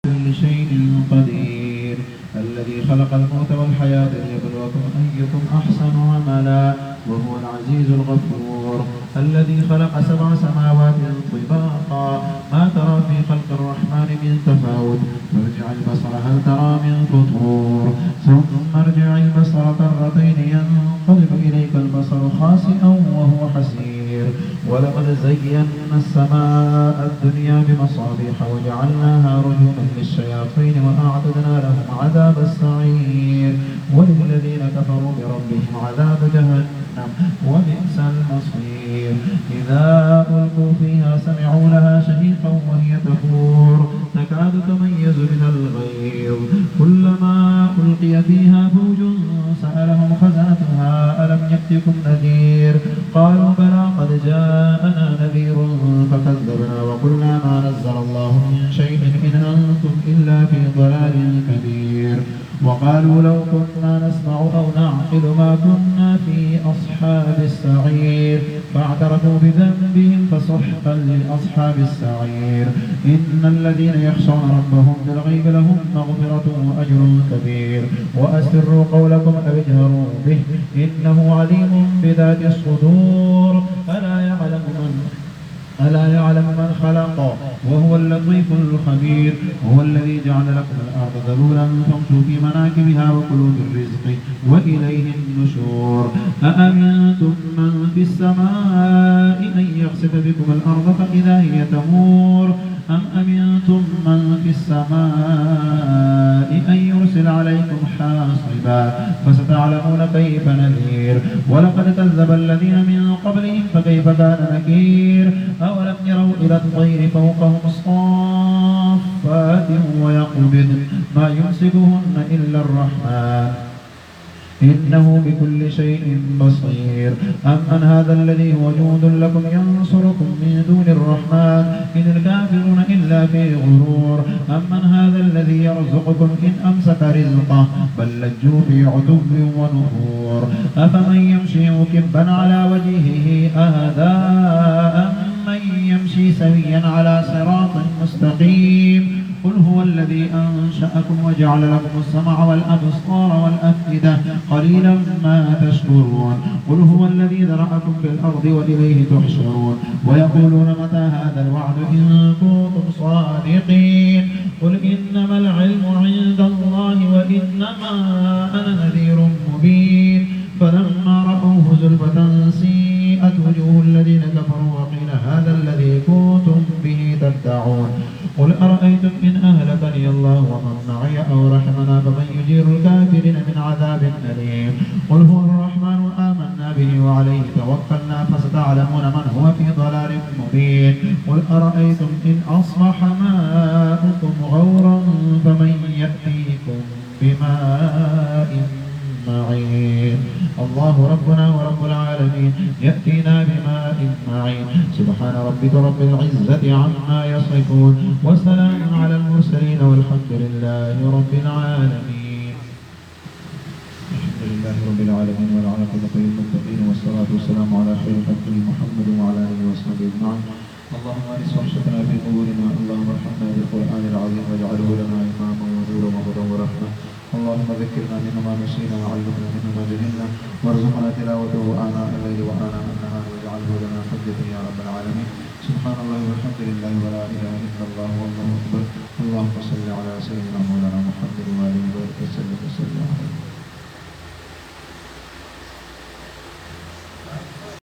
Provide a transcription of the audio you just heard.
كل شيء قدير الذي خلق الموت والحياة ليبلوكم أيكم أحسن عملا وهو العزيز الغفور الذي خلق 7 سماوات طباقا ما ترى في خلق الرحمن من تفاوت فارجع البصر هل ترى من فطور ثم ارجع البصر كرتين ينقلب إليك البصر خاسئا وهو حسير ولقد زينا السماء الدنيا بمصابيح وجعلناها رجوما للشياطين وأعتدنا لهم عذاب السعير وللذين كفروا بربهم عذاب جهنم وبئس المصير إذا ألقوا فيها سمعوا لها شهيقا وهي تفور تكاد تميز من الغيظ كلما ألقي فيها فوج سألهم خزنتها ألم يأتكم نذير قالوا بلى قد جاءنا نذير فكذبنا وقلنا ما نزل الله من شيء إن أنتم إلا في ضلال كبير وقالوا لو كنا نسمع أو نعقل ما كنا في أصحاب السعير فاعترفوا بذنبهم فسحقا لأصحاب السعير إن الذين يخشون ربهم بالغيب لهم مغفرة وأجر كبير وأسروا قولكم أو اجهروا به إنه عليم بذات الصدور ألا يعلم من خلق وهو اللطيف الخبير هو الذي جعل لكم الأرض ذلولا فامشوا في مناكبها وكلوا من رزقه وإليه النشور أأمنتم من في السماء أن يخسف بكم الأرض فإذا هي تمور أم أمنتم من في السماء أن يرسل عليكم حاصبا فستعلمون كيف نذير ولقد كذب الذين من قبلهم فكيف كان نكير أولم يروا إلى الطير فوقهم صافات ويقبض ما يمسكهن إلا الرحمن إنه بكل شيء بصير أمن هذا الذي هو جند لكم ينصركم من دون الرحمن إن الكافرون إلا في غرور أمن هذا الذي يرزقكم إن أمسك رزقه بل لجوا في عتو ونفور أفمن يمشي مكبا على وجهه أهدى أمن يمشي سويا على صراط مستقيم قل هو الذي أنشأكم وجعل لكم السمع والأبصار والأفئدة قليلا ما تشكرون قل هو الذي ذرأكم في الأرض وإليه تحشرون ويقولون متى هذا الوعد إن كنتم صادقين قل إنما العلم عند الله وإنما أنا نذير مبين فلما رأوه زلفة سيئت وجوه الذين كفروا وقيل هذا الذي كنتم به تدعون قل أرأيتم إن أهلكني الله ومن معي أو رحمنا فمن يجير الكافرين من عذاب أليم قل هو الرحمن آمنا به وعليه توكلنا فستعلمون من هو في ضلال مبين قل أرأيتم إن أصبح ماؤكم غورا فمن يأتيكم بماء معين الله ربنا ورب العالمين يأتينا بماء معين سبحان ربك رب العزة عما يصفون وسلام على المرسلين والحمد لله رب العالمين الحمد لله رب العالمين والعاقبة للمتقين والصلاة والسلام على خير خلقه محمد وعلى آله وصحبه أجمعين اللهم أنس وحشتنا في قبورنا اللهم ارحمنا بالقرآن العظيم واجعله لنا إماما ونورا وهدى ورحمة اللهم ذكرنا منما نسينا وعلمنا منما جهلنا وارزقنا تلاوته آناء الليل وآناء النهار واجعله لنا حجة يا رب العالمين سبحان الله والحمد لله ولا إله إلا الله والله أكبر اللهم صل على سيدنا مولانا محمد وآله وسلم